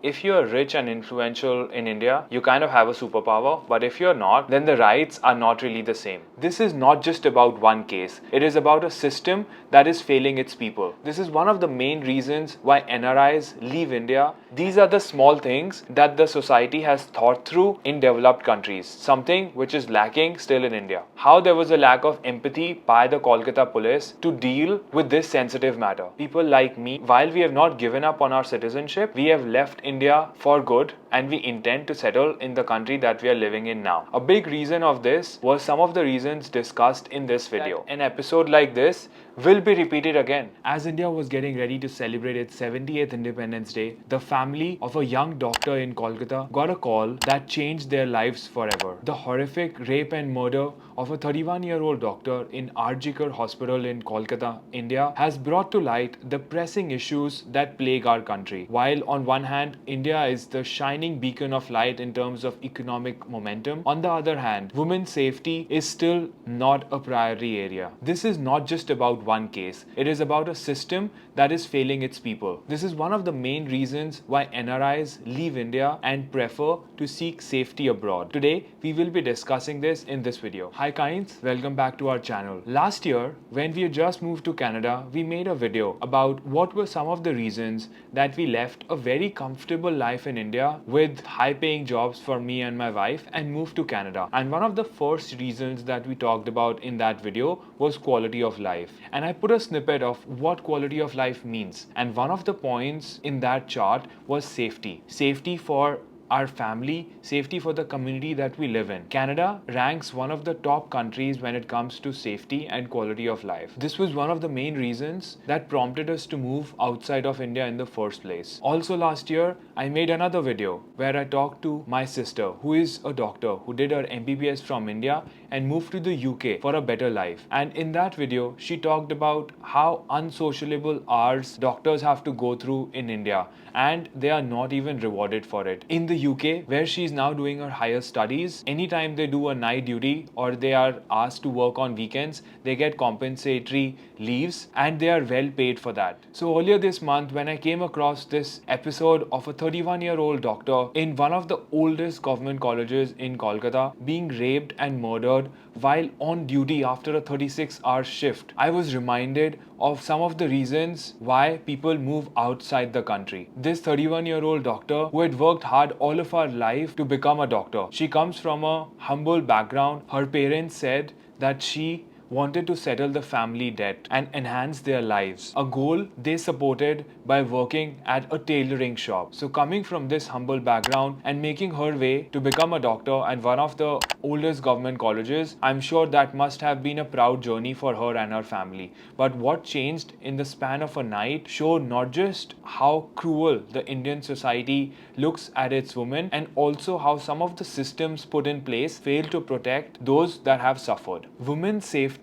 If you're rich and influential in India, you kind of have a superpower, but if you're not, then the rights are not really the same. This is not just about one case, it is about a system that is failing its people. This is one of the main reasons why NRIs leave India. These are the small things that the society has thought through in developed countries, something which is lacking still in India. How there was a lack of empathy by the Kolkata police to deal with this sensitive matter. People like me, while we have not given up on our citizenship, we have left India for good and we intend to settle in the country that we are living in now. A big reason of this was some of the reasons discussed in this video. An episode like this will be repeated again. As India was getting ready to celebrate its 70th Independence Day, the family of a young doctor in Kolkata got a call that changed their lives forever. The horrific rape and murder of a 31-year-old doctor in Arjikar Hospital in Kolkata, India has brought to light the pressing issues that plague our country. While on one hand, India is the shining beacon of light in terms of economic momentum, on the other hand, women's safety is still not a priority area. This is not just about one case, it is about a system that is failing its people. This is one of the main reasons why NRIs leave India and prefer to seek safety abroad. Today, we will be discussing this in this video. Hi Caind, welcome back to our channel. Last year, when we had just moved to Canada, we made a video about what were some of the reasons that we left a very comfortable life in India with high-paying jobs for me and my wife and moved to Canada. And one of the first reasons that we talked about in that video was quality of life. And I put a snippet of what quality of life means. And one of the points in that chart was safety. Safety for our family, safety for the community that we live in. Canada ranks one of the top countries when it comes to safety and quality of life. This was one of the main reasons that prompted us to move outside of India in the first place. Also last year, I made another video where I talked to my sister, who is a doctor, who did her MBBS from India and moved to the UK for a better life. And in that video, she talked about how unsociable hours doctors have to go through in India, and they are not even rewarded for it. In the UK, where she is now doing her higher studies, anytime they do a night duty or they are asked to work on weekends, they get compensatory leaves and they are well paid for that. So earlier this month, when I came across this episode of a 31-year-old doctor in one of the oldest government colleges in Kolkata being raped and murdered while on duty after a 36-hour shift, I was reminded of some of the reasons why people move outside the country. This 31-year-old doctor who had worked hard all of her life to become a doctor. She comes from a humble background. Her parents said that she wanted to settle the family debt and enhance their lives, a goal they supported by working at a tailoring shop. So coming from this humble background and making her way to become a doctor at one of the oldest government colleges, I'm sure that must have been a proud journey for her and her family. But what changed in the span of a night showed not just how cruel the Indian society looks at its women, and also how some of the systems put in place fail to protect those that have suffered. Women's safety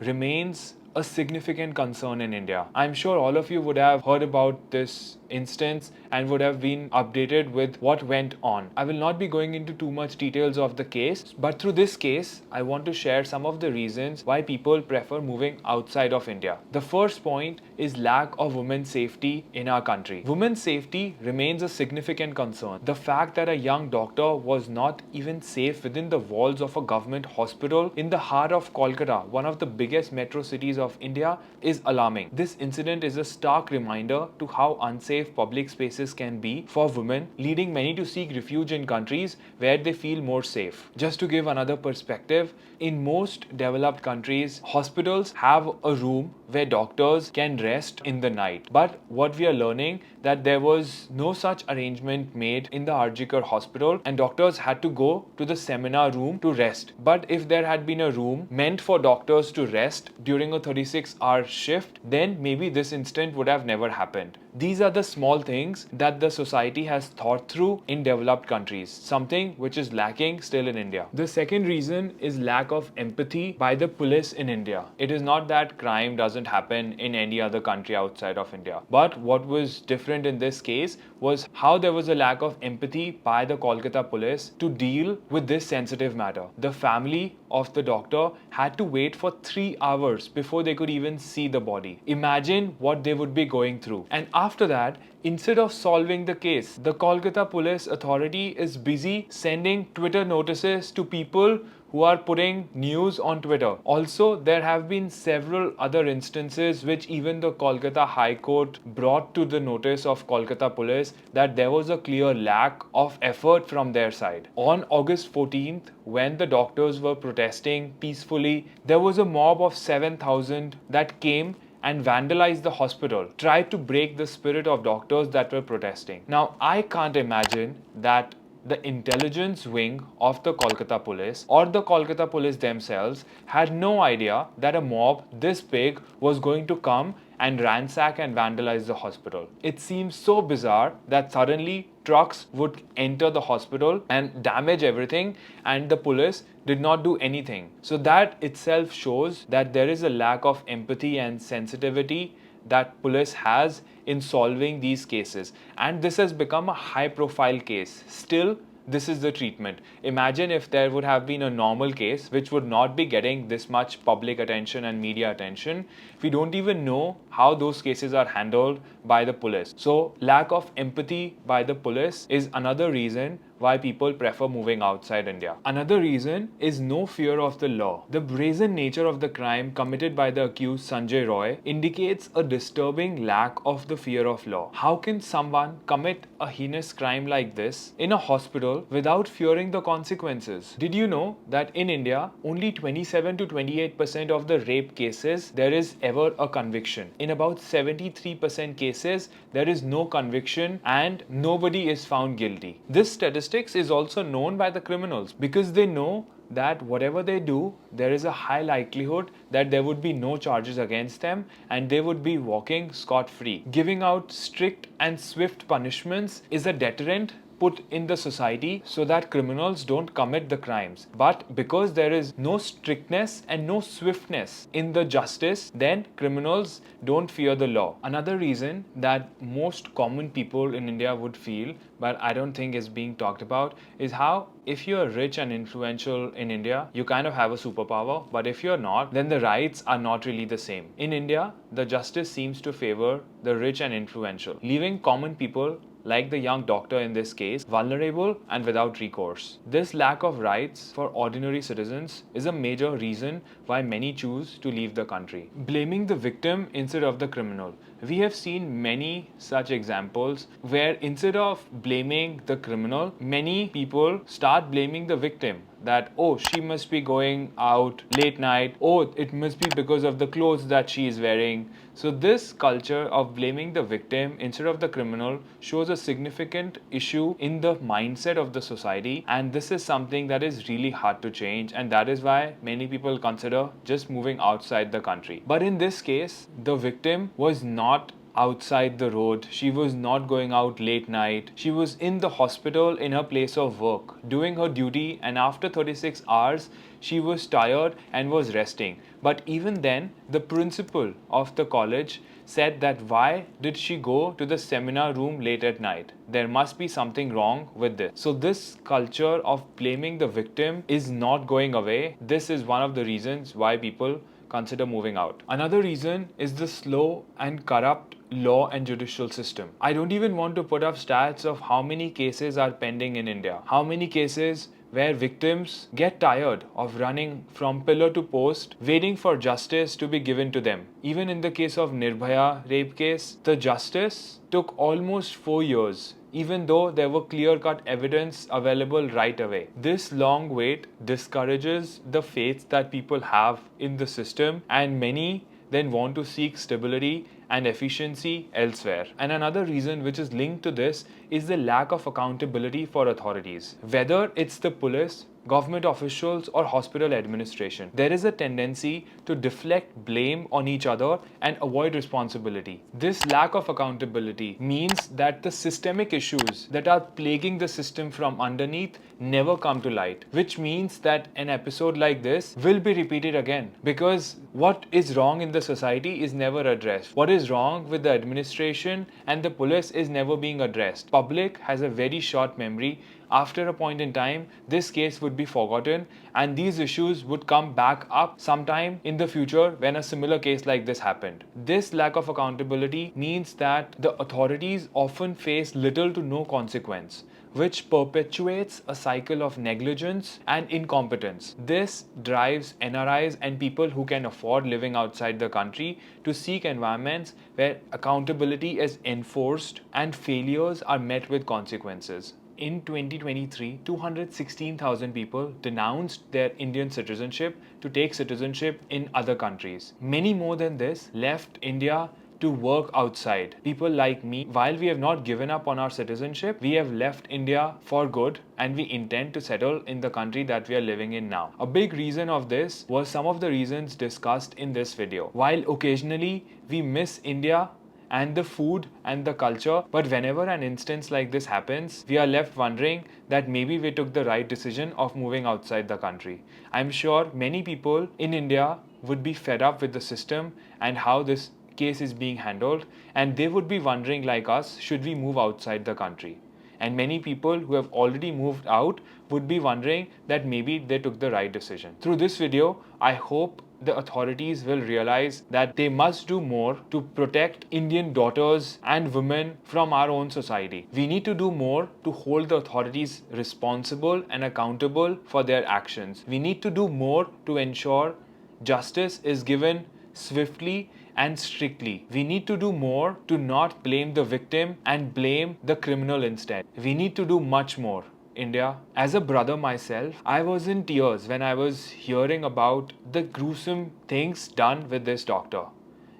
remains a significant concern in India. I'm sure all of you would have heard about this instance and would have been updated with what went on. I will not be going into too much details of the case, but through this case, I want to share some of the reasons why people prefer moving outside of India. The first point is lack of women's safety in our country. Women's safety remains a significant concern. The fact that a young doctor was not even safe within the walls of a government hospital in the heart of Kolkata, one of the biggest metro cities of India, is alarming. This incident is a stark reminder to how unsafe public spaces can be for women, leading many to seek refuge in countries where they feel more safe. Just to give another perspective, in most developed countries, hospitals have a room where doctors can rest in the night. But what we are learning that there was no such arrangement made in the Arjikar hospital, and doctors had to go to the seminar room to rest. But if there had been a room meant for doctors to rest during a 36-hour shift, then maybe this incident would have never happened. These are the small things that the society has thought through in developed countries, something which is lacking still in India. The second reason is lack of empathy by the police in India. It is not that crime doesn't doesn't happen in any other country outside of India. But what was different in this case was how there was a lack of empathy by the Kolkata police to deal with this sensitive matter. The family of the doctor had to wait for 3 hours before they could even see the body. Imagine what they would be going through. And after that, instead of solving the case, the Kolkata Police Authority is busy sending Twitter notices to people who are putting news on Twitter. Also, there have been several other instances which even the Kolkata High Court brought to the notice of Kolkata Police that there was a clear lack of effort from their side. On August 14th, when the doctors were protesting peacefully, there was a mob of 7,000 that came and vandalized the hospital, tried to break the spirit of doctors that were protesting. Now, I can't imagine that the intelligence wing of the Kolkata police or the Kolkata police themselves had no idea that a mob this big was going to come and ransack and vandalize the hospital. It seems so bizarre that suddenly trucks would enter the hospital and damage everything, and the police did not do anything. So that itself shows that there is a lack of empathy and sensitivity that police has in solving these cases, and this has become a high profile case. Still, this is the treatment. Imagine if there would have been a normal case which would not be getting this much public attention and media attention. We don't even know how those cases are handled by the police. So lack of empathy by the police is another reason why people prefer moving outside India. Another reason is no fear of the law. The brazen nature of the crime committed by the accused Sanjay Roy indicates a disturbing lack of the fear of law. How can someone commit a heinous crime like this in a hospital without fearing the consequences? Did you know that in India, only 27 to 28% of the rape cases there is ever a conviction? In about 73% cases, there is no conviction and nobody is found guilty. This statistics is also known by the criminals because they know that whatever they do, there is a high likelihood that there would be no charges against them and they would be walking scot-free. Giving out strict and swift punishments is a deterrent put in the society so that criminals don't commit the crimes. But because there is no strictness and no swiftness in the justice, then criminals don't fear the law. Another reason that most common people in India would feel, but I don't think is being talked about, is how if you're rich and influential in India, you kind of have a superpower, but if you're not, then the rights are not really the same. In India, the justice seems to favor the rich and influential, leaving common people like the young doctor in this case, vulnerable and without recourse. This lack of rights for ordinary citizens is a major reason why many choose to leave the country. Blaming the victim instead of the criminal. We have seen many such examples where instead of blaming the criminal, many people start blaming the victim. That, oh, she must be going out late night. Oh, it must be because of the clothes that she is wearing. So this culture of blaming the victim instead of the criminal shows a significant issue in the mindset of the society, and this is something that is really hard to change, and that is why many people consider just moving outside the country. But in this case, the victim was not outside the road. She was not going out late night. She was in the hospital in her place of work, doing her duty, and after 36 hours, she was tired and was resting. But even then, the principal of the college said that why did she go to the seminar room late at night? There must be something wrong with this. So this culture of blaming the victim is not going away. This is one of the reasons why people consider moving out. Another reason is the slow and corrupt law and judicial system. I don't even want to put up stats of how many cases are pending in India. How many cases where victims get tired of running from pillar to post, waiting for justice to be given to them. Even in the case of Nirbhaya rape case, the justice took almost 4 years, even though there were clear-cut evidence available right away. This long wait discourages the faith that people have in the system, and many then want to seek stability and efficiency elsewhere. And another reason which is linked to this is the lack of accountability for authorities. Whether it's the police, government officials, or hospital administration. There is a tendency to deflect blame on each other and avoid responsibility. This lack of accountability means that the systemic issues that are plaguing the system from underneath never come to light, which means that an episode like this will be repeated again, because what is wrong in the society is never addressed. What is wrong with the administration and the police is never being addressed. Public has a very short memory. After a point in time, this case would be forgotten and these issues would come back up sometime in the future when a similar case like this happened. This lack of accountability means that the authorities often face little to no consequence, which perpetuates a cycle of negligence and incompetence. This drives NRIs and people who can afford living outside the country to seek environments where accountability is enforced and failures are met with consequences. In 2023, 216,000 people denounced their Indian citizenship to take citizenship in other countries. Many more than this left India to work outside. People like me, while we have not given up on our citizenship, we have left India for good and we intend to settle in the country that we are living in now. A big reason of this was some of the reasons discussed in this video. While occasionally we miss India and the food and the culture, but whenever an instance like this happens, we are left wondering that maybe we took the right decision of moving outside the country. I'm sure many people in India would be fed up with the system and how this case is being handled, and they would be wondering like us, should we move outside the country? And many people who have already moved out would be wondering that maybe they took the right decision. Through this video, I hope the authorities will realize that they must do more to protect Indian daughters and women from our own society. We need to do more to hold the authorities responsible and accountable for their actions. We need to do more to ensure justice is given swiftly and strictly. We need to do more to not blame the victim and blame the criminal instead. We need to do much more. India. As a brother myself, I was in tears when I was hearing about the gruesome things done with this doctor.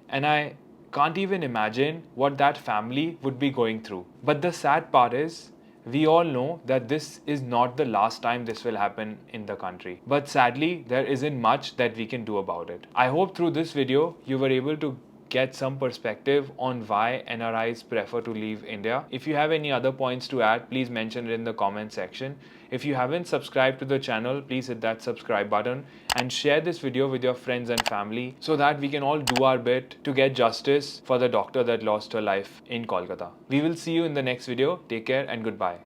And I can't even imagine what that family would be going through. But the sad part is, we all know that this is not the last time this will happen in the country. But sadly, there isn't much that we can do about it. I hope through this video, you were able to get some perspective on why NRIs prefer to leave India. If you have any other points to add, please mention it in the comment section. If you haven't subscribed to the channel, please hit that subscribe button and share this video with your friends and family so that we can all do our bit to get justice for the doctor that lost her life in Kolkata. We will see you in the next video. Take care and goodbye.